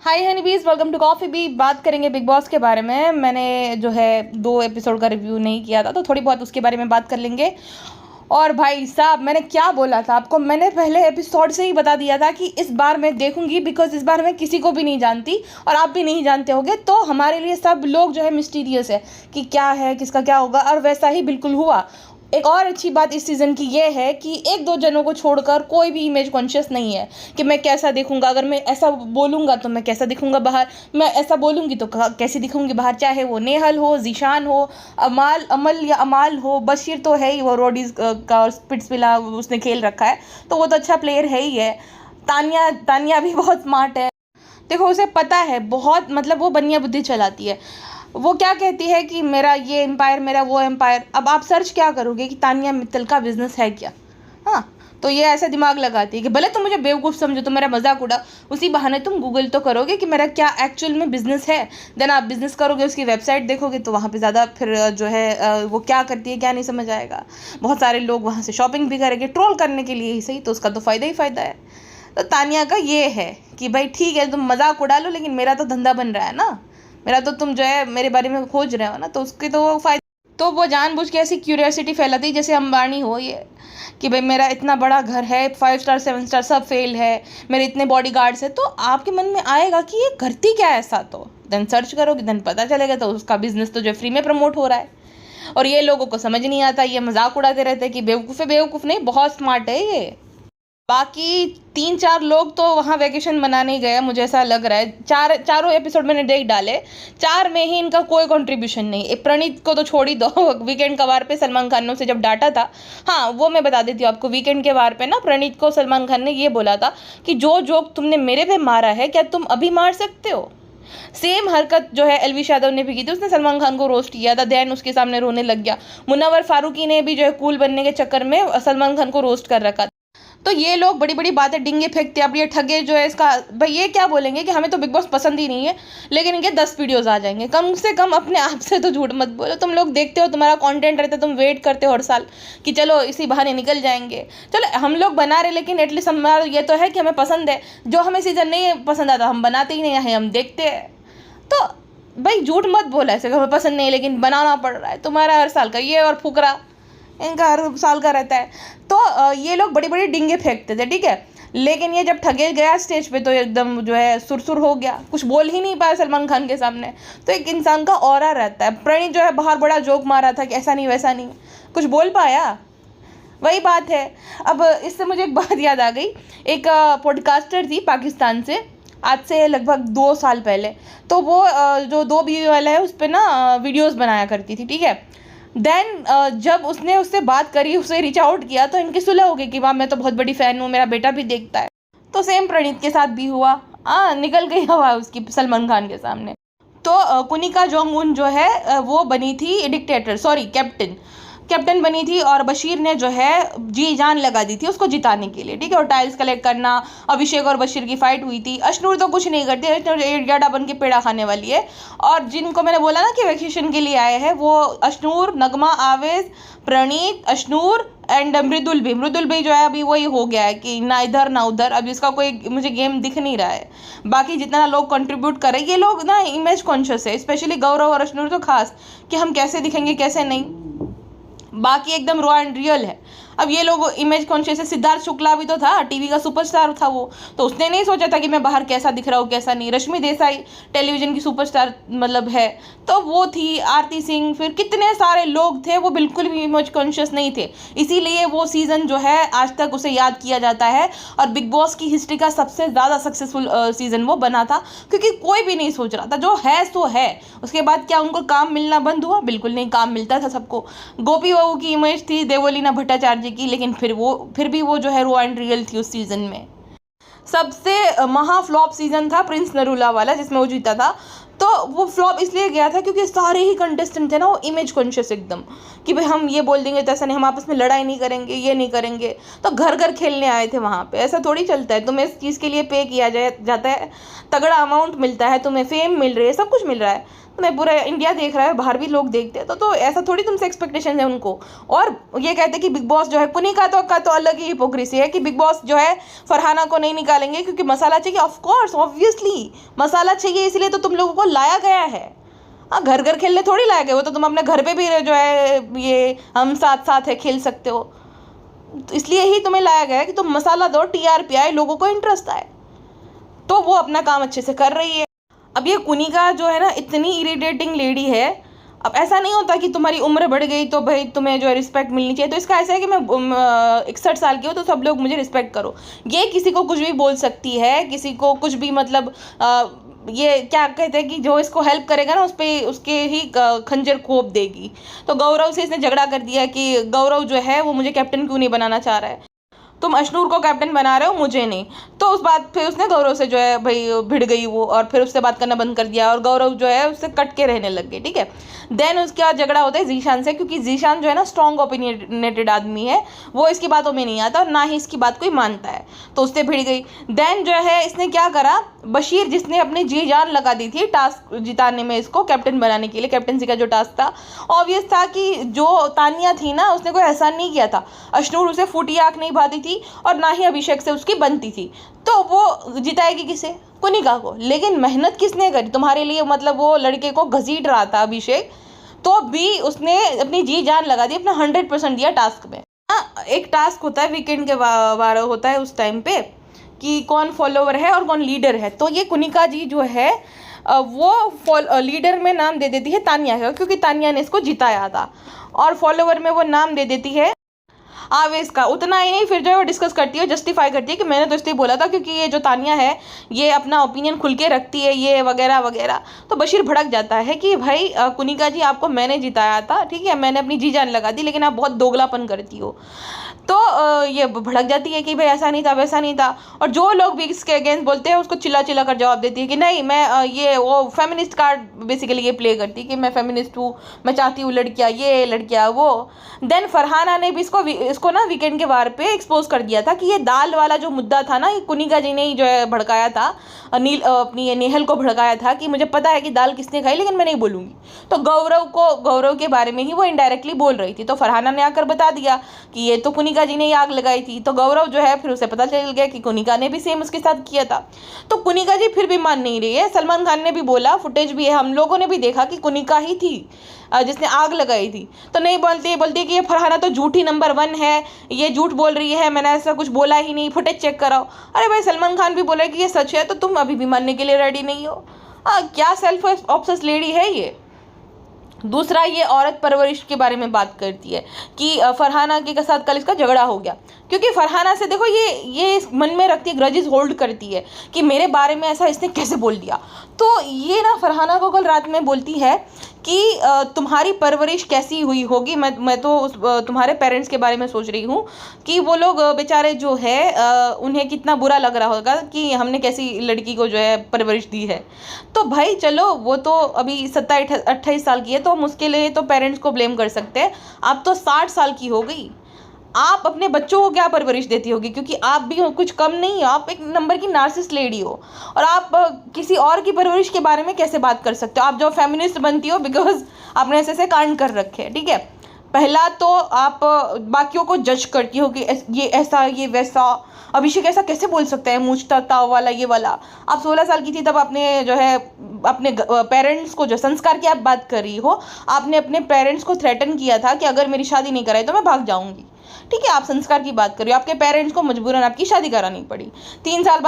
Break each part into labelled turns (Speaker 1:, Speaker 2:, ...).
Speaker 1: Hi honeybees, welcome to coffee bee. बात करेंगे big boss के बारे में। मैंने जो है 2 एपिसोड का रिव्यू नहीं किया था, तो थोड़ी बहुत उसके बारे में बात कर लेंगे। और भाई साहब, मैंने क्या बोला था आपको, मैंने पहले एपिसोड से ही बता दिया था कि इस बार मैं देखूंगी, बिकॉज इस बार मैं किसी को भी नहीं जानती और आप भी नहीं जानते होगे, तो हमारे लिए सब लोग जो है मिस्टीरियस है कि क्या है, किसका क्या होगा। और वैसा ही बिल्कुल हुआ। एक और अच्छी बात इस सीज़न की ये है कि एक दो जनों को छोड़कर कोई भी इमेज कॉन्शियस नहीं है कि मैं कैसा दिखूंगा, अगर मैं ऐसा बोलूँगा तो मैं कैसा दिखूंगा बाहर, मैं ऐसा बोलूँगी तो कैसी दिखूंगी बाहर। चाहे वो नेहल हो, जीशान हो, अमल या अमाल हो, बशीर तो है ही, वो रोडीज का और स्पिट्सविला उसने खेल रखा है, तो वो तो अच्छा प्लेयर है ही है। तानिया तानिया भी बहुत स्मार्ट है। देखो, उसे पता है बहुत, मतलब वो बनिया बुद्धि चलाती है। वो क्या कहती है कि मेरा ये एम्पायर, मेरा वो एम्पायर। अब आप सर्च क्या करोगे कि तानिया मित्तल का बिजनेस है क्या। हाँ, तो ये ऐसा दिमाग लगाती है कि भले तुम मुझे बेवकूफ़ समझो, तो मेरा मजाक उड़ा, उसी बहाने तुम गूगल तो करोगे कि मेरा क्या एक्चुअल में बिजनेस है। देन आप बिजनेस करोगे, उसकी वेबसाइट देखोगे, तो वहाँ पे ज़्यादा फिर जो है वो क्या करती है क्या नहीं समझ आएगा। बहुत सारे लोग वहाँ से शॉपिंग भी करेंगे ट्रोल करने के लिए ही सही, तो उसका तो फ़ायदा ही फ़ायदा है। तो तानिया का ये है कि भाई ठीक है, तुम मजाक उड़ा लो, लेकिन मेरा तो धंधा बन रहा है ना, मेरा तो तुम जो है मेरे बारे में खोज रहे हो ना, तो उसके तो वो फायदा। तो वो जानबूझ के ऐसी क्यूरियोसिटी फैलाती है जैसे अंबानी हो ये, कि भाई मेरा इतना बड़ा घर है, 5 स्टार 7 स्टार सब फेल है, मेरे इतने बॉडीगार्ड्स है, तो आपके मन में आएगा कि ये करती क्या है ऐसा। तो देन सर्च करोगे, देन पता चलेगा, तो उसका बिजनेस तो जो फ्री में प्रमोट हो रहा है। और ये लोगों को समझ नहीं आता, ये मजाक उड़ाते रहते हैं कि बेवकूफ़ है, बेवकूफ़ नहीं, बहुत स्मार्ट है ये। बाकी 3-4 लोग तो वहाँ वेकेशन मनाने ही गए, मुझे ऐसा लग रहा है। चारों एपिसोड मैंने देख डाले, 4 में ही इनका कोई कंट्रीब्यूशन नहीं। एक प्रणीत को तो छोड़ ही दो, वीकेंड का वार पे सलमान खान ने उसे जब डांटा था। हाँ, वो मैं बता देती हूँ आपको, वीकेंड के वार पे ना प्रणीत को सलमान खान ने ये बोला था कि जो जोक तुमने मेरे पे मारा है, क्या तुम अभी मार सकते हो। सेम हरकत जो है एलविश यादव ने भी की थी, उसने सलमान खान को रोस्ट किया था, देन उसके सामने रोने लग गया। मुनव्वर फारूकी ने भी जो है कूल बनने के चक्कर में सलमान खान को रोस्ट कर रखा। तो ये लोग बड़ी बड़ी बातें डिंगे फेंकते हैं। अब ये ठगे जो है इसका, भाई ये क्या बोलेंगे कि हमें तो बिग बॉस पसंद ही नहीं है, लेकिन इनके 10 वीडियोस आ जाएंगे। कम से कम अपने आप से तो झूठ मत बोलो। तुम लोग देखते हो, तुम्हारा कंटेंट रहता है, तुम वेट करते हो हर साल कि चलो इसी बहाने निकल जाएंगे। चलो हम लोग बना रहे, लेकिन एटलीस्ट हमारा ये तो है कि हमें पसंद है। जो हमें सीजन नहीं पसंद आता हम बनाते ही नहीं है, हम देखते हैं। तो भाई झूठ मत बोला ऐसे, हमें पसंद नहीं लेकिन बनाना पड़ रहा है। तुम्हारा हर साल का ये और फुकरा इनका हर साल का रहता है। तो ये लोग बड़ी बड़ी डिंगे फेंकते थे, ठीक है, लेकिन ये जब ठगे गया स्टेज पे तो एकदम जो है सुरसुर हो गया, कुछ बोल ही नहीं पाया सलमान खान के सामने। तो एक इंसान का ऑरा रहता है। प्रणीत जो है बाहर बड़ा जोक मारा था कि ऐसा नहीं वैसा नहीं, कुछ बोल पाया। वही बात है। अब इससे मुझे एक बात याद आ गई। एक पॉडकास्टर थी पाकिस्तान से, आज से लगभग 2 साल पहले। तो वो जो 2 बीवी वाला है उस पर ना वीडियोस बनाया करती थी, ठीक है। देन जब उसने उससे बात करी, उसे रीच आउट किया, तो इनकी सुलह हो गई कि वाह मैं तो बहुत बड़ी फ़ैन हूँ, मेरा बेटा भी देखता है। तो सेम प्रणीत के साथ भी हुआ। निकल गई हवा उसकी सलमान खान के सामने। तो कुनिका जोंग उन जो है वो बनी थी डिक्टेटर, सॉरी कैप्टन, कैप्टन बनी थी, और बशीर ने जो है जी जान लगा दी थी उसको जिताने के लिए, ठीक है। और टाइल्स कलेक्ट करना, अभिषेक और बशीर की फाइट हुई थी। अशनूर तो कुछ नहीं करती, अशनूर एड़ा बन के पेड़ा खाने वाली है। और जिनको मैंने बोला ना कि वैकेशन के लिए आए हैं, वो अशनूर, नगमा, आवेज, प्रणीत, अशनूर एंड मृदुल भी जो है अभी वही हो गया है कि ना इधर ना उधर। अभी इसका कोई मुझे गेम दिख नहीं रहा है। बाकी जितना लोग कंट्रीब्यूट करें, ये लोग ना इमेज कॉन्शियस है, स्पेशली गौरव और अशनूर तो खास, कि हम कैसे दिखेंगे कैसे नहीं। बाकी एकदम रॉ एंड रियल है। अब ये लोग इमेज कॉन्शियस है। सिद्धार्थ शुक्ला भी तो था, टीवी का सुपरस्टार था वो, तो उसने नहीं सोचा था कि मैं बाहर कैसा दिख रहा हूँ कैसा नहीं। रश्मि देसाई टेलीविजन की सुपरस्टार मतलब है, तो वो थी। आरती सिंह, फिर कितने सारे लोग थे, वो बिल्कुल भी इमेज कॉन्शियस नहीं थे। इसीलिए वो सीज़न जो है आज तक उसे याद किया जाता है, और बिग बॉस की हिस्ट्री का सबसे ज़्यादा सक्सेसफुल सीज़न वो बना था, क्योंकि कोई भी नहीं सोच रहा था, जो है सो है। उसके बाद क्या उनको काम मिलना बंद हुआ? बिल्कुल नहीं, काम मिलता था सबको। गोपी बहू की इमेज थी देवोलीना भट्टाचार्य की, लेकिन फिर भी वो जो है रॉ एंड रियल थी उस सीजन में। सबसे महा फ्लॉप सीजन था प्रिंस नरूला वाला, जिसमें वो जीता था। तो वो फ्लॉप इसलिए गया था क्योंकि सारे ही कंटेस्टेंट थे ना वो इमेज कॉन्शियस एकदम, कि भाई हम ये बोल देंगे तो ऐसा नहीं, हम आपस में लड़ाई नहीं करेंगे, ये नहीं करेंगे। तो घर घर खेलने आए थे वहाँ पे, ऐसा थोड़ी चलता है। तुम्हें इस चीज़ के लिए पे किया जाता है, तगड़ा अमाउंट मिलता है, तुम्हें फेम मिल रही है, सब कुछ मिल रहा है, तुम्हें पूरा इंडिया देख रहा है, बाहर भी लोग देखते हैं, तो ऐसा थोड़ी तुमसे एक्सपेक्टेशन है उनको। और ये कहते हैं कि बिग बॉस जो है, पुनिका का तो अलग ही हिपोक्रेसी है कि बिग बॉस जो है फरहाना को नहीं निकालेंगे क्योंकि मसाला चाहिए। ऑफ कोर्स, ऑब्वियसली मसाला चाहिए, इसलिए तो तुम लोगों को लाया गया है। हाँ, घर घर खेलने थोड़ी लाया गया, वो तो तुम अपने घर पे भी जो है ये हम साथ साथ है खेल सकते हो, तो इसलिए ही तुम्हें लाया गया है कि तुम मसाला दो, टीआरपी आए, लोगों को इंटरेस्ट आए। तो वो अपना काम अच्छे से कर रही है। अब ये कुनिका जो है ना, इतनी इरिटेटिंग लेडी है। अब ऐसा नहीं होता कि तुम्हारी उम्र बढ़ गई तो भाई तुम्हें जो है रिस्पेक्ट मिलनी चाहिए। तो इसका ऐसा है कि मैं 61 साल की हूँ तो सब लोग मुझे रिस्पेक्ट करो। ये किसी को कुछ भी बोल सकती है, किसी को कुछ भी, मतलब ये क्या कहते हैं कि जो इसको हेल्प करेगा ना उस पर उसके ही खंजर खोप देगी। तो गौरव से इसने झगड़ा कर दिया कि गौरव जो है वो मुझे कैप्टन क्यों नहीं बनाना चाह रहा है, तुम अशनूर को कैप्टन बना रहे हो, मुझे नहीं। तो उस बात फिर उसने गौरव से जो है भाई भिड़ गई वो, और फिर उससे बात करना बंद कर दिया और गौरव जो है उससे कट के रहने लग गई। ठीक है, देन उसके बाद झगड़ा होता है जीशान से, क्योंकि जीशान जो है ना स्ट्रॉन्ग ओपिनियनेटेड आदमी है, वो इसकी बातों में नहीं आता और ना ही इसकी बात कोई मानता है, तो उससे भिड़ गई। देन जो है इसने क्या करा, बशीर जिसने अपनी जी जान लगा दी थी टास्क जिताने में, इसको कैप्टन बनाने के लिए, कैप्टनसी का जो टास्क था, ऑब्वियस था कि जो तानिया थी ना उसने कोई एहसान नहीं किया था, अशनूर उसे फूटी आँख नहीं भाती थी और ना ही अभिषेक से उसकी बनती थी, तो वो जिताएगी किसे, कुनिका को। लेकिन मेहनत किसने करी तुम्हारे लिए, मतलब वो लड़के को घसीट रहा था अभिषेक, तो भी उसने अपनी जी जान लगा दी, अपना 100% दिया टास्क में। हाँ, एक टास्क होता है वीकेंड के बार होता है उस टाइम पे कि कौन फॉलोवर है और कौन लीडर है। तो ये कुनिका जी जो है वो लीडर में नाम दे देती है तानिया का, क्योंकि तानिया ने इसको जिताया था, और फॉलोवर में वो नाम दे देती है आवेश का। उतना ही नहीं, फिर जो है वो डिस्कस करती है, जस्टिफाई करती है कि मैंने तो इसलिए बोला था क्योंकि ये जो तानिया है ये अपना ओपिनियन खुल के रखती है, ये वगैरह वगैरह। तो बशीर भड़क जाता है कि भाई कुनिका जी आपको मैंने जिताया था, ठीक है, मैंने अपनी जी जान लगा दी, लेकिन आप बहुत दोगलापन करती हो। तो ये भड़क जाती है कि भाई ऐसा नहीं था, वैसा नहीं था। और जो लोग भी इसके अगेंस्ट बोलते हैं उसको चिल्ला चिल्ला कर जवाब देती है कि नहीं, मैं ये वो फेमिनिस्ट कार्ड बेसिकली ये प्ले करती है कि मैं फेमिनिस्ट हूँ, मैं चाहती हूँ लड़कियाँ ये लड़कियाँ वो। देन फरहाना ने भी इसको ना वीकेंड के वार पे एक्सपोज कर दिया था कि ये दाल वाला जो मुद्दा था ना, ये कुनिका जी ने ही जो है भड़काया था, अपनी नेहल को भड़काया था कि मुझे पता है कि दाल किसने खाई लेकिन मैं नहीं बोलूँगी। तो गौरव के बारे में ही वो इनडायरेक्टली बोल रही थी। तो फरहाना ने आकर बता दिया कि ये तो कुनिका जी ने ही आग लगाई थी। तो गौरव जो है फिर उसे पता चल गया कि कुनिका ने भी सेम उसके साथ किया था। तो कुनिका जी फिर भी मान नहीं रही है। सलमान खान ने भी बोला, फुटेज भी है, हम लोगों ने भी देखा कि कुनिका ही थी जिसने आग लगाई थी। तो नहीं बोलती कि ये फरहाना तो झूठी नंबर 1 है, ये झूठ बोल रही है, मैंने ऐसा कुछ बोला ही नहीं, फुटेज चेक कराओ। अरे भाई, सलमान खान भी बोला कि ये सच है, तो तुम अभी भी मानने के लिए रेडी नहीं हो। क्या सेल्फ ऑब्सेस्ड लेडी है ये। दूसरा, ये औरत परवरिश के बारे में बात करती है कि फरहाना के साथ कल इसका झगड़ा हो गया, क्योंकि फरहाना से देखो ये मन में रखती है, ग्रजेस होल्ड करती है कि मेरे बारे में ऐसा इसने कैसे बोल दिया। तो ये ना फरहाना को कल रात में बोलती है कि तुम्हारी परवरिश कैसी हुई होगी, मैं तो तुम्हारे पेरेंट्स के बारे में सोच रही हूँ कि वो लोग बेचारे जो है उन्हें कितना बुरा लग रहा होगा कि हमने कैसी लड़की को जो है परवरिश दी है। तो भाई चलो, वो तो अभी 27-28 साल की है, तो हम उसके लिए तो पेरेंट्स को ब्लेम कर सकते हैं। आप तो 60 साल की हो गई, आप अपने बच्चों को क्या परवरिश देती होगी, क्योंकि आप भी कुछ कम नहीं हो, आप एक नंबर की नार्सिसिस्ट लेडी हो, और आप किसी और की परवरिश के बारे में कैसे बात कर सकते हो। आप जो फेमिनिस्ट बनती हो बिकॉज आपने ऐसे कांड कर रखे हैं, ठीक है। पहला तो आप बाकियों को जज करती हो कि ये ऐसा ये वैसा, अभिषेक ऐसा कैसे बोल सकता है, मूंछता ताव वाला ये वाला। आप 16 साल की थी तब आपने जो है अपने पेरेंट्स को, जो संस्कार की आप बात कर रही हो, आपने अपने पेरेंट्स को थ्रेटन किया था कि अगर मेरी शादी नहीं कराई तो मैं भाग जाऊंगी, ठीक है। आप संस्कार की बात कर रही हो, आपके पेरेंट्स को मजबूरन आपकी शादी करानी पड़ी। 3 साल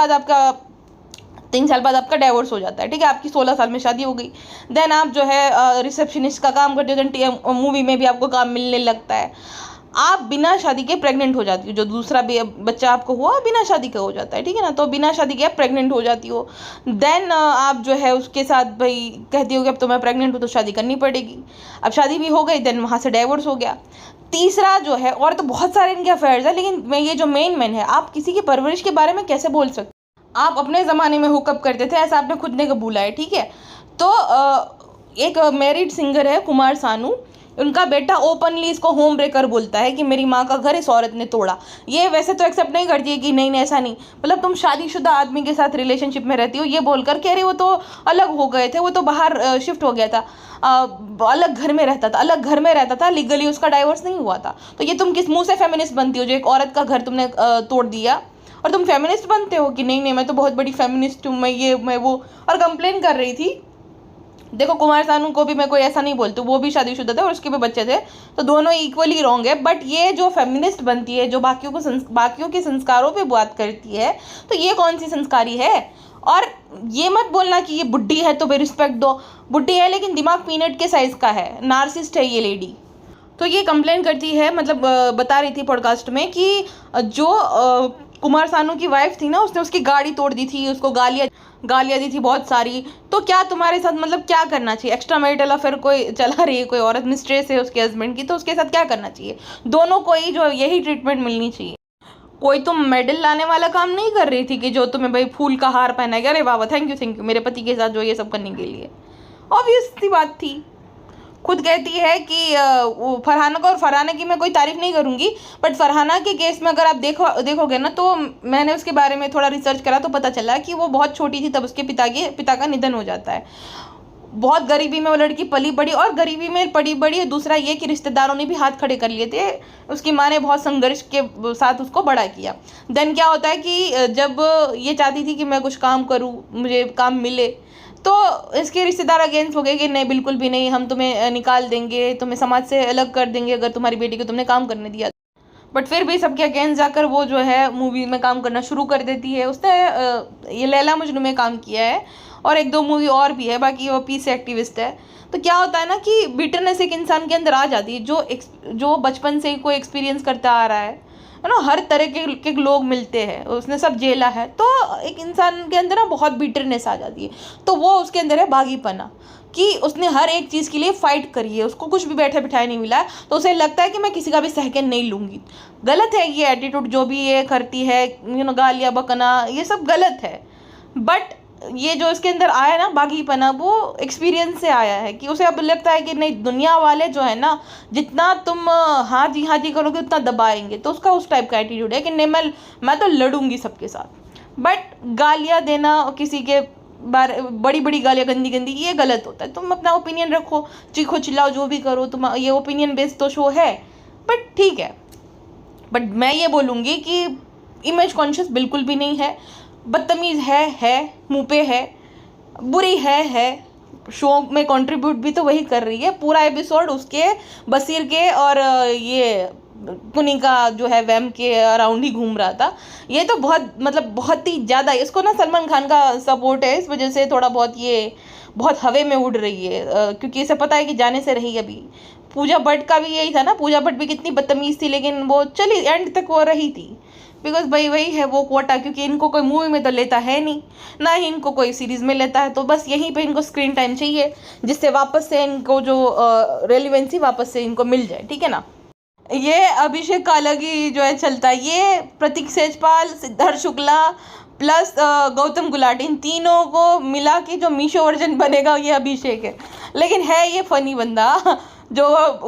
Speaker 1: बाद आपका डाइवोर्स हो जाता है, ठीक है। आपकी 16 साल में शादी हो गई। देन आप जो है रिसेप्शनिस्ट का काम करते हो, मूवी में भी आपको काम मिलने लगता है। आप बिना शादी के प्रेग्नेंट हो जाती हो, जो दूसरा बच्चा आपको हुआ बिना शादी का हो जाता है, ठीक है ना। तो बिना शादी के आप प्रेग्नेंट हो जाती हो। देन आप जो है उसके साथ भाई कहती हो कि अब तो मैं प्रेग्नेंट हूँ तो शादी करनी पड़ेगी। अब शादी भी हो गई, देन वहाँ से डाइवोर्स हो गया। तीसरा जो है, और तो बहुत सारे इनके अफेयर्स है, लेकिन ये जो मेन है, आप किसी की परवरिश के बारे में कैसे बोल सकते। आप अपने ज़माने में हुकअप करते थे, ऐसा आपने खुद ने कबूला है, ठीक है। तो एक मैरिड सिंगर है कुमार सानू, उनका बेटा ओपनली इसको होम ब्रेकर बोलता है कि मेरी माँ का घर इस औरत ने तोड़ा। ये वैसे तो एक्सेप्ट नहीं करती है कि नहीं नहीं ऐसा नहीं, मतलब तुम शादीशुदा आदमी के साथ रिलेशनशिप में रहती हो, ये बोलकर कि अरे वो तो अलग हो गए थे, वो तो बाहर शिफ्ट हो गया था, अलग घर में रहता था, अलग घर में रहता था, लीगली उसका डाइवोर्स नहीं हुआ था। तो ये तुम किस मुंह से फेमिनिस्ट बनती हो जो एक औरत का घर तुमने तोड़ दिया, और तुम फेमिनिस्ट बनते हो कि नहीं नहीं मैं तो बहुत बड़ी फेमिनिस्ट हूँ, मैं ये मैं वो, और कंप्लेन कर रही थी। देखो कुमार सानू को भी मैं कोई ऐसा नहीं बोलती, वो भी शादीशुदा थे और उसके भी बच्चे थे, तो दोनों इक्वली रॉन्ग है। बट ये जो फेमिनिस्ट बनती है, जो बाकियों के संस्कारों पे बात करती है, तो ये कौन सी संस्कारी है। और ये मत बोलना कि ये बुड्ढी है तो भाई रिस्पेक्ट दो, बुड्ढी है लेकिन दिमाग पीनट के साइज का है, नार्सिस्ट है ये लेडी। तो ये कंप्लेन करती है, मतलब बता रही थी पॉडकास्ट में कि जो कुमार सानू की वाइफ थी ना, उसने उसकी गाड़ी तोड़ दी थी, उसको गालियाँ दी थी बहुत सारी। तो क्या तुम्हारे साथ मतलब क्या करना चाहिए, एक्स्ट्रा मैरिटल अफेयर कोई चला रही है, कोई औरत मिस्ट्रेस है उसके हस्बैंड की, तो उसके साथ क्या करना चाहिए, दोनों को ही जो यही ट्रीटमेंट मिलनी चाहिए। कोई तुम मेडल लाने वाला काम नहीं कर रही थी कि जो तुम्हें भाई फूल का हार पहना गया, अरे वाह थैंक यू मेरे पति के साथ जो ये सब करने के लिए। ऑब्वियस सी बात थी। खुद कहती है कि फरहाना को, और फरहाना की मैं कोई तारीफ नहीं करूँगी, बट फरहाना के केस में अगर आप देखोगे ना, तो मैंने उसके बारे में थोड़ा रिसर्च करा तो पता चला कि वो बहुत छोटी थी तब उसके पिता का निधन हो जाता है। बहुत गरीबी में वो लड़की पली बड़ी, और गरीबी में पड़ी बड़ी, दूसरा ये कि रिश्तेदारों ने भी हाथ खड़े कर लिए थे, उसकी माँ ने बहुत संघर्ष के साथ उसको बड़ा किया। देन क्या होता है कि जब ये चाहती थी कि मैं कुछ काम करूँ, मुझे काम मिले, तो इसके रिश्तेदार अगेंस्ट हो गए कि नहीं बिल्कुल भी नहीं, हम तुम्हें निकाल देंगे, तुम्हें समाज से अलग कर देंगे अगर तुम्हारी बेटी को तुमने काम करने दिया। बट फिर भी सबके अगेंस्ट जाकर वो जो है मूवी में काम करना शुरू कर देती है। उसने ये लैला मजनू में काम किया है और एक दो मूवी और भी है, बाकी वो पीस एक्टिविस्ट है। तो क्या होता है ना कि बिटरनेस एक इंसान के अंदर आ जाती है, जो बचपन से ही कोई एक्सपीरियंस करता आ रहा है ना, हर तरह के लोग मिलते हैं, उसने सब झेला है, तो एक इंसान के अंदर ना बहुत बिटरनेस आ जाती है। तो वो उसके अंदर है बागीपना, कि उसने हर एक चीज़ के लिए फाइट करी है, उसको कुछ भी बैठे बिठाए नहीं मिला है, तो उसे लगता है कि मैं किसी का भी सहके नहीं लूँगी। गलत है ये एटीट्यूड, जो भी ये करती है, गालियाँ बकना, ये सब गलत है। बट ये जो इसके अंदर आया ना बागीपना, वो एक्सपीरियंस से आया है कि उसे अब लगता है कि नहीं, दुनिया वाले जो है ना, जितना तुम हाँ जी करोगे उतना दबाएंगे, तो उसका उस टाइप का एटीट्यूड है कि नहीं मैं तो लड़ूंगी सबके साथ। बट गालियाँ देना किसी के बड़ी बड़ी गालियाँ गंदी, ये गलत होता है। तुम अपना ओपिनियन रखो, चीखो चिल्लाओ जो भी करो, तुम ये ओपिनियन बेस्ड तो शो है, बट ठीक है। बट मैं ये बोलूँगी कि इमेज कॉन्शियस बिल्कुल भी नहीं है, बदतमीज़ है, मुँह पे है, बुरी है, शो में कंट्रीब्यूट भी तो वही कर रही है। पूरा एपिसोड उसके बसीर के और ये पुनिका जो है वैम के अराउंड ही घूम रहा था। ये तो बहुत ही ज़्यादा, इसको ना सलमान खान का सपोर्ट है, इस वजह से थोड़ा बहुत ये बहुत हवे में उड़ रही है, क्योंकि इसे पता है कि जाने से रही। अभी पूजा भट्ट का भी यही था ना, पूजा भट्ट भी कितनी बदतमीज़ थी, लेकिन वो चली एंड तक वो रही थी, बिकॉज भाई वही है वो कोटा, क्योंकि इनको कोई मूवी में तो लेता है नहीं, ना ही इनको कोई सीरीज़ में लेता है, तो बस यहीं पे इनको स्क्रीन टाइम चाहिए, जिससे वापस से इनको जो रेलिवेंसी वापस से इनको मिल जाए, ठीक है ना। ये अभिषेक का अलग ही जो है चलता है, ये प्रतीक सेजपाल, सिद्धार्थ शुक्ला प्लस गौतम गुलाटी, इन तीनों को मिला के जो मीशो वर्जन बनेगा ये अभिषेक है। लेकिन है ये फनी बंदा, जो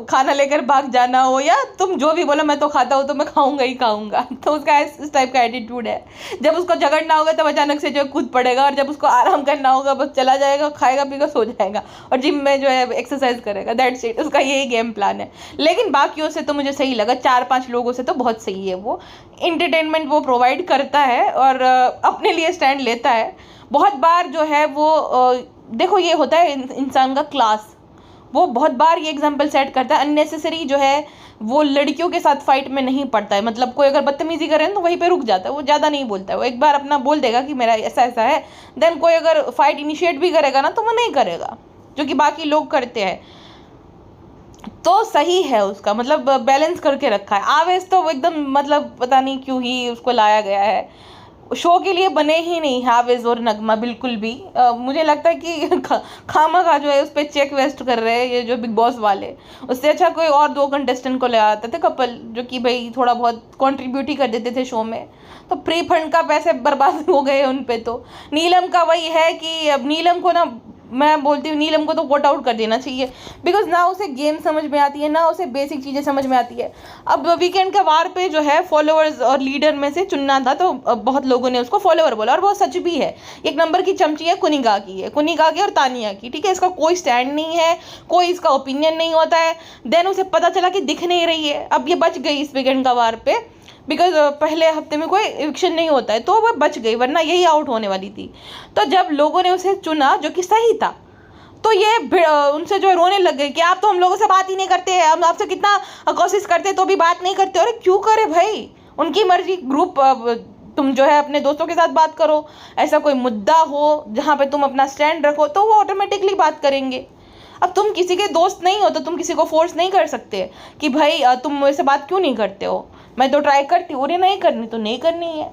Speaker 1: खाना लेकर भाग जाना हो, या तुम जो भी बोलो मैं तो खाता हूँ तो मैं खाऊंगा ही खाऊंगा, तो उसका इस टाइप का एटीट्यूड है। जब उसको झगड़ना होगा तब अचानक से जो कूद पड़ेगा, और जब उसको आराम करना होगा बस चला जाएगा, खाएगा पीगा सो जाएगा, और जिम में जो है एक्सरसाइज करेगा, दैट्स इट, उसका यही गेम प्लान है। लेकिन बाकियों से तो मुझे सही लगा, 4-5 लोगों से तो बहुत सही है, वो इंटरटेनमेंट वो प्रोवाइड करता है और अपने लिए स्टैंड लेता है। बहुत बार जो है वो देखो ये होता है इंसान का क्लास, वो बहुत बार ये एग्जाम्पल सेट करता है, अननेसेसरी जो है वो लड़कियों के साथ फाइट में नहीं पड़ता है। मतलब कोई अगर बदतमीजी करे तो वहीं पे रुक जाता है, वो ज़्यादा नहीं बोलता है, वो एक बार अपना बोल देगा कि मेरा ऐसा ऐसा है, देन कोई अगर फाइट इनिशिएट भी करेगा ना तो वो नहीं करेगा, जो कि बाकी लोग करते हैं। तो सही है उसका, मतलब बैलेंस करके रखा है। आवेश तो एकदम मतलब पता नहीं क्यों ही उसको लाया गया है, शो के लिए बने ही नहीं हावेज और नगमा बिल्कुल भी। मुझे लगता है कि खामा का जो है उस पर चेक वेस्ट कर रहे हैं ये जो बिग बॉस वाले। उससे अच्छा कोई और 2 कंटेस्टेंट को ले आते थे कपल, जो कि भाई थोड़ा बहुत कंट्रीब्यूट ही कर देते थे शो में, तो प्री फंड का पैसे बर्बाद हो गए उन पे। तो नीलम का वही है कि अब नीलम को ना मैं बोलती हूँ नीलम को तो वॉट आउट कर देना चाहिए, बिकॉज ना उसे गेम समझ में आती है, ना उसे बेसिक चीज़ें समझ में आती है। अब वीकेंड के वार पे जो है फॉलोअर्स और लीडर में से चुनना था, तो बहुत लोगों ने उसको फॉलोअर बोला, और वो सच भी है। एक नंबर की चमची है कुनिका की और तानिया की, ठीक है। इसका कोई स्टैंड नहीं है, कोई इसका ओपिनियन नहीं होता है। देन उसे पता चला कि दिख नहीं रही है, अब ये बच गई इस वीकेंड का वार पे, बिकॉज पहले हफ्ते में कोई इविक्शन नहीं होता है, तो वह बच गई, वरना यही आउट होने वाली थी। तो जब लोगों ने उसे चुना, जो कि सही था, तो ये उनसे जो रोने लग गए कि आप तो हम लोगों से बात ही नहीं करते हैं, हम आपसे कितना कोशिश करते तो भी बात नहीं करते। अरे क्यों करे भाई, उनकी मर्जी। ग्रुप तुम जो है अपने दोस्तों के साथ बात करो, ऐसा कोई मुद्दा हो जहाँ पे तुम अपना स्टैंड रखो, तो वो ऑटोमेटिकली बात करेंगे। अब तुम किसी के दोस्त नहीं हो तो तुम किसी को फोर्स नहीं कर सकते कि भाई तुम मुझसे बात क्यों नहीं करते हो, मैं तो ट्राई करती हूँ, नहीं करनी तो नहीं करनी है।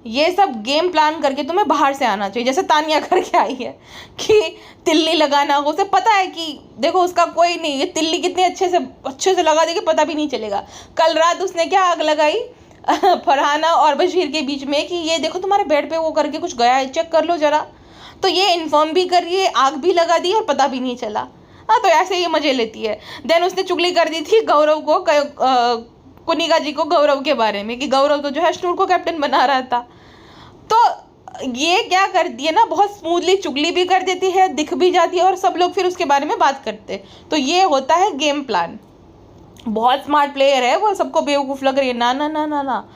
Speaker 1: ये सब गेम प्लान करके तुम्हें बाहर से आना चाहिए, जैसे तानिया करके आई है कि तिल्ली लगाना, उसे पता है कि देखो उसका कोई नहीं, ये तिल्ली कितनी अच्छे से लगा देगी, पता भी नहीं चलेगा। कल रात उसने क्या आग लगाई फरहाना और बशीर के बीच में कि ये देखो तुम्हारे बेड पे वो करके कुछ गया है, चेक कर लो जरा। तो ये इन्फॉर्म भी कर रही है, आग भी लगा दी और पता भी नहीं चला। हाँ, तो ऐसे ही मजे लेती है। देन उसने चुगली कर दी थी गौरव को, कुनिका जी को, गौरव के बारे में कि गौरव तो जो है स्टूर को कैप्टन बना रहा था। तो ये क्या करती है ना, बहुत स्मूथली चुगली भी कर देती है, दिख भी जाती है, और सब लोग फिर उसके बारे में बात करते। तो ये होता है गेम प्लान। बहुत स्मार्ट प्लेयर है वो, सबको बेवकूफ़ लग रही है, ना ना ना ना ना,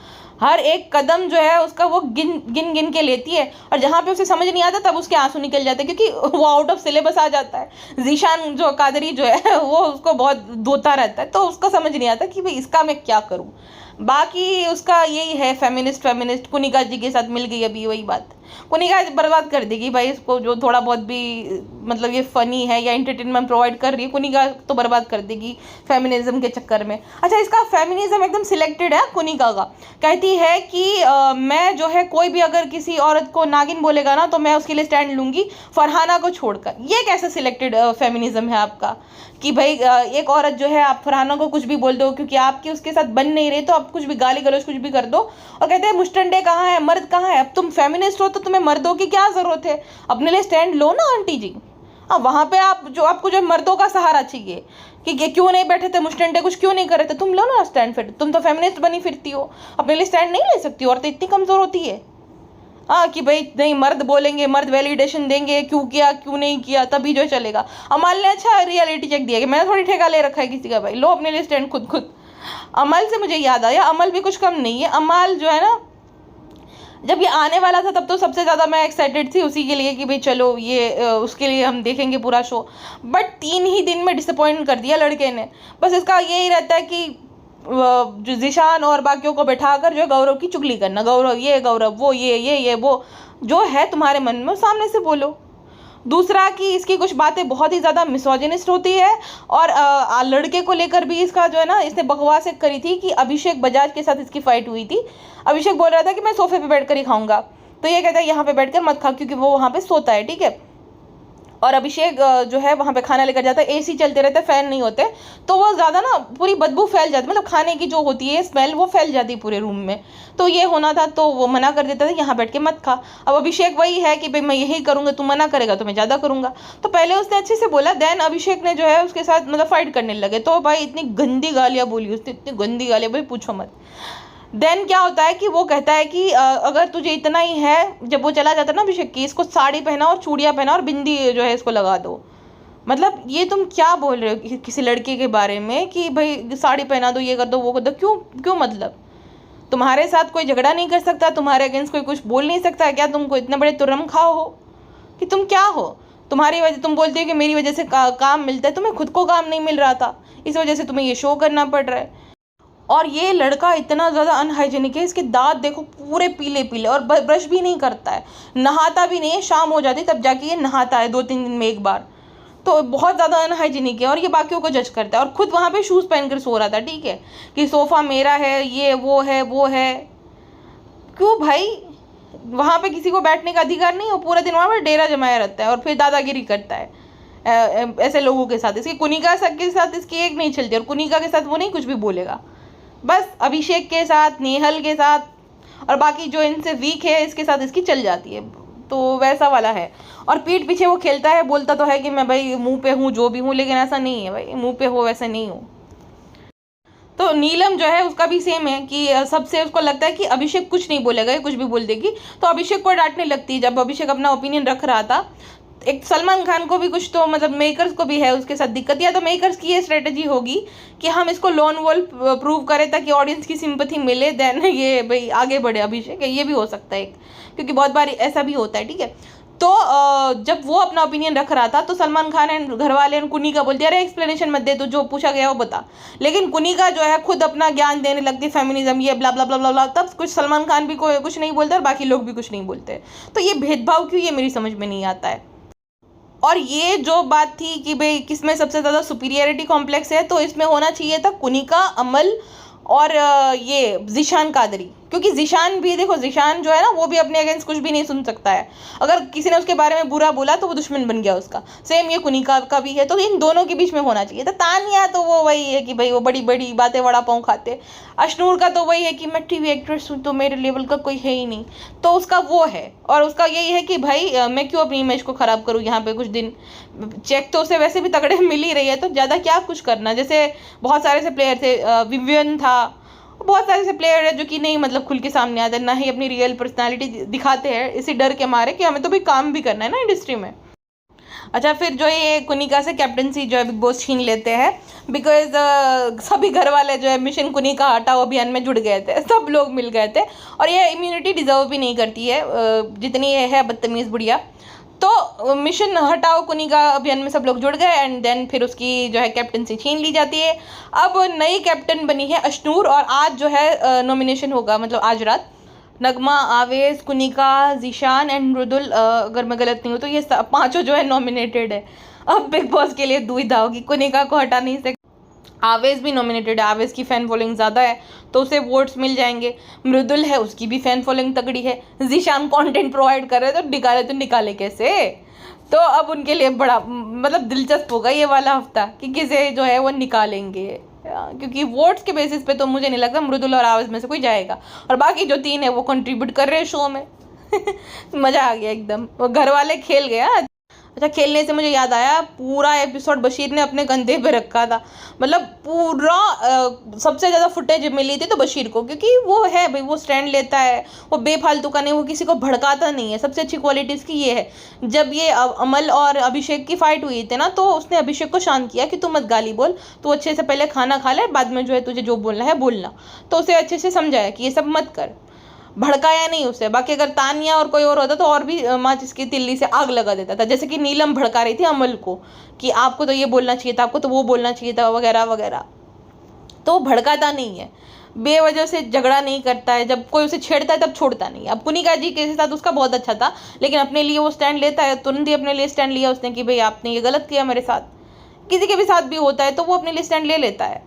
Speaker 1: हर एक कदम जो है उसका वो गिन गिन के लेती है, और जहाँ पे उसे समझ नहीं आता तब उसके आंसू निकल जाते हैं, क्योंकि वो आउट ऑफ सिलेबस आ जाता है। जीशान जो कादरी जो है वो उसको बहुत धोता रहता है, तो उसको समझ नहीं आता कि भाई इसका मैं क्या करूँ। बाकी उसका यही है, फेमिनिस्ट कुनिका जी के साथ मिल गई अभी, वही बात कुनिका बर्बाद कर देगी भाई इसको, जो थोड़ा बहुत भी मतलब ये फ़नी है या एंटरटेनमेंट प्रोवाइड कर रही है, कुनिका तो बर्बाद कर देगी फेमिनिज्म के चक्कर में। अच्छा, इसका फेमिनिज्म एकदम सिलेक्टेड है कुनिका का। कहती है कि मैं जो है कोई भी अगर किसी औरत को नागिन बोलेगा ना तो मैं उसके लिए स्टैंड लूँगी, फरहाना को छोड़कर। ये कैसा सिलेक्टेड फेमिनिज्म है आपका कि भाई एक औरत जो है, आप फरहाना को कुछ भी बोल दो क्योंकि आपकी उसके साथ बन नहीं रही, तो आप कुछ भी गाली गलौज कुछ भी कर दो, और कहते हैं मुस्टंडे कहाँ है, मर्द कहाँ है। अब तुम फेमिनिस्ट हो तो तुम्हें मर्दों की क्या ज़रूरत है, अपने लिए स्टैंड लो ना आंटी जी। हाँ, वहाँ पे आपको जो मर्दों का सहारा चाहिए कि क्यों नहीं बैठे थे मुस्टंडे, कुछ क्यों नहीं कर रहे थे, तुम लो ना स्टैंड। फिर तुम तो फेमिनिस्ट बनी फिरती हो, अपने लिए स्टैंड नहीं ले सकती हो, और तो इतनी कमज़ोर होती है। हाँ, कि भाई नहीं, मर्द बोलेंगे, मर्द वैलिडेशन देंगे, क्यों किया क्यों नहीं किया, तभी जो चलेगा। अमल ने अच्छा रियलिटी चेक दिया कि मैंने थोड़ी ठेका ले रखा है किसी का, भाई लो अपने लिए स्टैंड खुद। अमल से मुझे याद आया, अमल भी कुछ कम नहीं है। अमल जो है ना, जब ये आने वाला था तब तो सबसे ज़्यादा मैं एक्साइटेड थी उसी के लिए कि भाई चलो ये उसके लिए हम देखेंगे पूरा शो, बट 3 ही दिन में डिसअपॉइंट कर दिया लड़के ने। बस इसका यही रहता है कि जो जिशान और बाकियों को बैठाकर जो है गौरव की चुगली करना, गौरव ये, गौरव वो, ये वो जो है तुम्हारे मन में सामने से बोलो। दूसरा कि इसकी कुछ बातें बहुत ही ज़्यादा मिसोजिनिस्ट होती है, और लड़के को लेकर भी इसका जो है ना, इसने बकवास एक करी थी कि अभिषेक बजाज के साथ इसकी फाइट हुई थी। अभिषेक बोल रहा था कि मैं सोफे पे बैठकर ही खाऊंगा, तो ये कहता है यहाँ पे बैठकर मत खा, क्योंकि वो वहाँ पे सोता है, ठीक है। और अभिषेक जो है वहाँ पे खाना लेकर जाता है, एसी चलते रहते, फ़ैन नहीं होते, तो वो ज़्यादा ना पूरी बदबू फैल जाती है, मतलब खाने की जो होती है स्मेल वो फैल जाती है पूरे रूम में। तो ये होना था, तो वो मना कर देता था यहाँ बैठ के मत खा। अब अभिषेक वही है कि भाई मैं यही करूँगा, तू मना करेगा तो मैं ज़्यादा करूँगा। तो पहले उसने अच्छे से बोला, देन अभिषेक ने जो है उसके साथ मतलब फाइट करने लगे, तो भाई इतनी गंदी गालियाँ बोली उसने, इतनी गंदी गालियाँ भाई पूछो मत। देन क्या होता है कि वो कहता है कि अगर तुझे इतना ही है, जब वो चला जाता है ना अभिषेक की, इसको साड़ी पहना और चूड़ियाँ पहना और बिंदी जो है इसको लगा दो। मतलब ये तुम क्या बोल रहे हो किसी लड़के के बारे में कि भाई साड़ी पहना दो, ये कर दो वो कर दो, क्यों मतलब तुम्हारे साथ कोई झगड़ा नहीं कर सकता, तुम्हारे अगेंस्ट कोई कुछ बोल नहीं सकता क्या? तुमको इतने बड़े तुरम खाओ हो कि तुम क्या हो? तुम्हारी वजह, तुम बोलते हो कि मेरी वजह से काम मिलता है, तुम्हें खुद को काम नहीं मिल रहा था, इस वजह से तुम्हें ये शो करना पड़ रहा है। और ये लड़का इतना ज़्यादा अनहाइजीनिक है, इसके दांत देखो पूरे पीले पीले, और ब्रश भी नहीं करता है, नहाता भी नहीं है, शाम हो जाती तब जाके ये नहाता है 2-3 दिन में एक बार। तो बहुत ज़्यादा अनहाइजीनिक है, और ये बाकियों को जज करता है, और खुद वहाँ पे शूज़ पहनकर सो रहा था, ठीक है, कि सोफ़ा मेरा है, ये वो है। क्यों भाई, वहाँ पे किसी को बैठने का अधिकार नहीं हो? पूरा दिन वहाँ पर डेरा जमाया रहता है और फिर दादागिरी करता है ऐसे लोगों के साथ। इसकी कुनिका के साथ इसकी एक नहीं चलती, और कुनिका के साथ वो नहीं कुछ भी बोलेगा, बस अभिषेक के साथ, नेहल के साथ और बाकी जो इनसे वीक है इसके साथ इसकी चल जाती है। तो वैसा वाला है। और पीठ पीछे वो खेलता है, बोलता तो है कि मैं भाई मुंह पे हूँ, जो भी हूँ, लेकिन ऐसा नहीं है भाई, मुंह पे हो वैसे नहीं हूँ। तो नीलम जो है उसका भी सेम है कि सबसे उसको लगता है कि अभिषेक कुछ नहीं बोलेगा, ये कुछ भी बोल देगी, तो अभिषेक को डांटने लगती है। जब अभिषेक अपना ओपिनियन रख रहा था, एक सलमान खान को भी कुछ तो मतलब मेकर्स को भी है उसके साथ दिक्कत, या तो मेकर्स की ये स्ट्रेटजी होगी कि हम इसको लोन वोल्फ प्रूव करें ताकि ऑडियंस की सिंपैथी मिले, देन ये भाई आगे बढ़े अभिषेक, ये भी हो सकता है क्योंकि बहुत बार ऐसा भी होता है, ठीक है। तो जब वो अपना ओपिनियन रख रहा था तो सलमान खान एंड घर वाले एंड कुनिका बोलते अरे एक्सप्लेनेशन मत दे, तो जो पूछा गया वो बता। लेकिन कुनिका जो है खुद अपना ज्ञान देने लगती, फेमिनिज्म ये ब्ला ब्ला ब्ला ब्ला ब्ला, तब कुछ सलमान खान भी कोई कुछ नहीं बोलते और बाकी लोग भी कुछ नहीं बोलते। तो ये भेदभाव क्यों, ये मेरी समझ में नहीं आता है। और ये जो बात थी कि भाई किसमें सबसे ज़्यादा सुपीरियरिटी कॉम्प्लेक्स है, तो इसमें होना चाहिए था कुनिका, अमल और ये ज़ीशान कादरी, क्योंकि ज़ीशान भी देखो, ज़ीशान जो है ना वो भी अपने अगेंस्ट कुछ भी नहीं सुन सकता है, अगर किसी ने उसके बारे में बुरा बोला तो वो दुश्मन बन गया उसका। सेम ये कुनिका का भी है, तो इन दोनों के बीच में होना चाहिए था। तानिया तो वो वही है कि भाई वो बड़ी बड़ी बातें, वड़ा पाँव खाते। अशनूर का तो वही है कि मैं टीवी एक्ट्रेस हूँ तो मेरे लेवल का कोई है ही नहीं, तो उसका वो है। और उसका यही है कि भाई मैं क्यों अपनी इमेज को ख़राब करूँ यहाँ पे कुछ दिन, चेक तो उसे वैसे भी तगड़े मिल ही रही है, तो ज़्यादा क्या कुछ करना। जैसे बहुत सारे से प्लेयर थे, विवियन था, बहुत सारे ऐसे प्लेयर है जो कि नहीं मतलब खुल के सामने आते हैं, ना ही अपनी रियल पर्सनालिटी दिखाते हैं, इसी डर के मारे कि हमें तो भी काम भी करना है ना इंडस्ट्री में। अच्छा, फिर जो ये कुनिका से कैप्टनसी जो है बिग बॉस छीन लेते हैं, बिकॉज सभी घर वाले जो है मिशन कुनिका हटाओ अभियान में जुड़ गए थे, सब लोग मिल गए थे। और ये इम्यूनिटी डिजर्व भी नहीं करती है जितनी ये है बदतमीज़ बुढ़िया। तो मिशन हटाओ कुनिका अभियान में सब लोग जुड़ गए एंड देन फिर उसकी जो है कैप्टनसी छीन ली जाती है। अब नई कैप्टन बनी है अशनूर, और आज जो है नॉमिनेशन होगा, मतलब आज रात नगमा, आवेश, कुनिका, ज़ीशान एंड मृदुल, अगर मैं गलत नहीं हूँ तो ये पांचों जो है नॉमिनेटेड है। अब बिग बॉस के लिए दुविधा होगी, कुनिका को हटा नहीं सकते। आवेश भी नॉमिनेटेड है, आवेश की फ़ैन फॉलोइंग ज़्यादा है तो उसे वोट्स मिल जाएंगे। मृदुल है, उसकी भी फ़ैन फॉलोइंग तगड़ी है। ज़ीशान कंटेंट प्रोवाइड कर रहे तो निकाले कैसे। तो अब उनके लिए बड़ा मतलब दिलचस्प होगा ये वाला हफ्ता कि किसे जो है वो निकालेंगे, क्योंकि वोट्स के बेसिस पे तो मुझे नहीं लगता मृदुल और आवेश में से कोई जाएगा, और बाकी जो 3 है वो कंट्रीब्यूट कर रहे हैं शो में। मज़ा आ गया एकदम, वो घर वाले खेल गया। अच्छा, खेलने से मुझे याद आया, पूरा एपिसोड बशीर ने अपने कंधे पे रखा था, मतलब पूरा सबसे ज़्यादा फुटेज मिली थी तो बशीर को, क्योंकि वो है भाई, वो स्टैंड लेता है, वो बेफालतू का नहीं, वो किसी को भड़काता नहीं है। सबसे अच्छी क्वालिटी इसकी ये है। जब ये अमल और अभिषेक की फाइट हुई थी ना, तो उसने अभिषेक को शांत किया कि तू मत गाली बोल, तू अच्छे से पहले खाना खा ले, बाद में जो है तुझे जो बोलना है बोलना। तो उसे अच्छे से समझाया कि ये सब मत कर, भड़काया नहीं उसे। बाकी अगर तानिया और कोई और होता तो और भी माचिस की तिल्ली से आग लगा देता था, जैसे कि नीलम भड़का रही थी अमल को कि आपको तो ये बोलना चाहिए था, आपको तो वो बोलना चाहिए था, वगैरह वगैरह। तो भड़काता नहीं है, बेवजह से झगड़ा नहीं करता है, जब कोई उसे छेड़ता है तब छोड़ता नहीं है। अब कुनिका जी के साथ उसका बहुत अच्छा था, लेकिन अपने लिए वो स्टैंड लेता है, तुरंत ही अपने लिए स्टैंड लिया उसने कि भाई आपने ये गलत किया मेरे साथ। किसी के भी साथ भी होता है तो वो अपने लिए स्टैंड ले लेता है।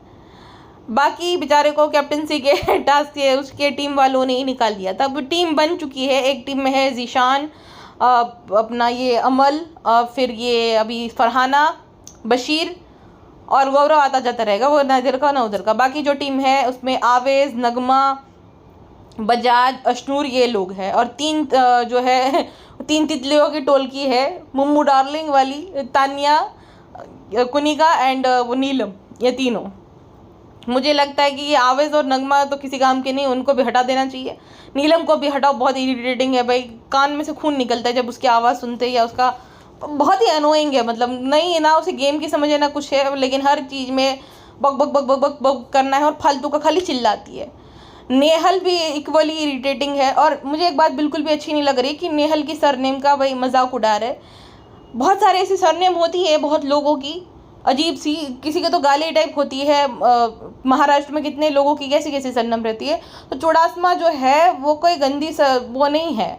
Speaker 1: बाकी बेचारे को कैप्टनसी के टास्क के उसके टीम वालों ने ही निकाल दिया था। अब टीम बन चुकी है, एक टीम में है ज़ीशान, अपना ये अमल, फिर ये अभी फरहाना, बशीर और गौरव आता जाता रहेगा, वो ना इधर का ना उधर का। बाकी जो टीम है उसमें आवेश, नगमा, बजाज, अशनूर, ये लोग हैं। और 3 जो है 3 तितलियों की टोलकी है, मुम्मू डार्लिंग वाली, तानिया, कुनिका एंड वो नीलम, ये तीनों। मुझे लगता है कि ये आवेश और नगमा तो किसी काम के नहीं, उनको भी हटा देना चाहिए। नीलम को भी हटाओ, बहुत इरिटेटिंग है भाई, कान में से खून निकलता है जब उसकी आवाज़ सुनते हैं, या उसका बहुत ही अनोइंग है, मतलब नहीं ना उसे गेम की समझ है ना कुछ है, लेकिन हर चीज़ में बक बक बक बक बक बक करना है और फालतू का खाली चिल्लाती है। नेहल भी इक्वली इरिटेटिंग है, और मुझे एक बात बिल्कुल भी अच्छी नहीं लग रही कि नेहल की सरनेम का भाई मजाक उड़ा रहे। बहुत सारे ऐसी सरनेम होती है बहुत लोगों की, अजीब सी, किसी की तो गाली टाइप होती है। महाराष्ट्र में कितने लोगों की कैसी कैसी सरनेम रहती है। तो चुड़ासमा जो है वो कोई गंदी वो नहीं है,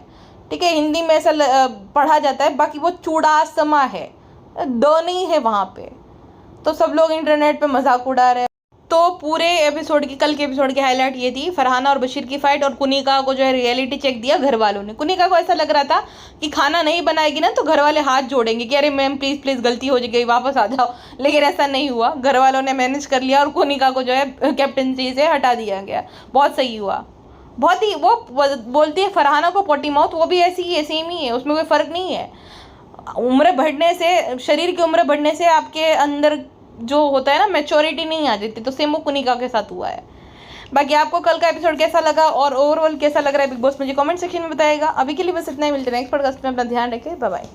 Speaker 1: ठीक है, हिंदी में ऐसा पढ़ा जाता है, बाकी वो चुड़ासमा है, द नहीं है वहाँ पे। तो सब लोग इंटरनेट पे मजाक उड़ा रहे हैं। तो पूरे एपिसोड की, कल के एपिसोड की हाईलाइट ये थी फरहाना और बशीर की फाइट, और कुनिका को जो है रियलिटी चेक दिया घर वालों ने। कुनिका को ऐसा लग रहा था कि खाना नहीं बनाएगी ना तो घर वाले हाथ जोड़ेंगे कि अरे मैम प्लीज़ प्लीज़ गलती हो गई, वापस आ जाओ, लेकिन ऐसा नहीं हुआ, घर वालों ने मैनेज कर लिया और कुनिका को जो है कैप्टनसी से हटा दिया गया। बहुत सही हुआ, बहुत ही वो बोलती है फरहाना को पोटी माउथ, वो भी ऐसी ही है, सेम ही है, उसमें कोई फ़र्क नहीं है। उम्र बढ़ने से, शरीर की उम्र बढ़ने से आपके अंदर जो होता है ना मैच्योरिटी नहीं आ जाती, तो सेम वो कुनिका के साथ हुआ है। बाकी आपको कल का एपिसोड कैसा लगा और ओवरऑल कैसा लग रहा है बिग बॉस, मुझे कमेंट सेक्शन में बताएगा। अभी के लिए बस इतना ही, मिलते हैं नेक्स्ट पॉडकास्ट में, अपना ध्यान रखें, बाय बाय।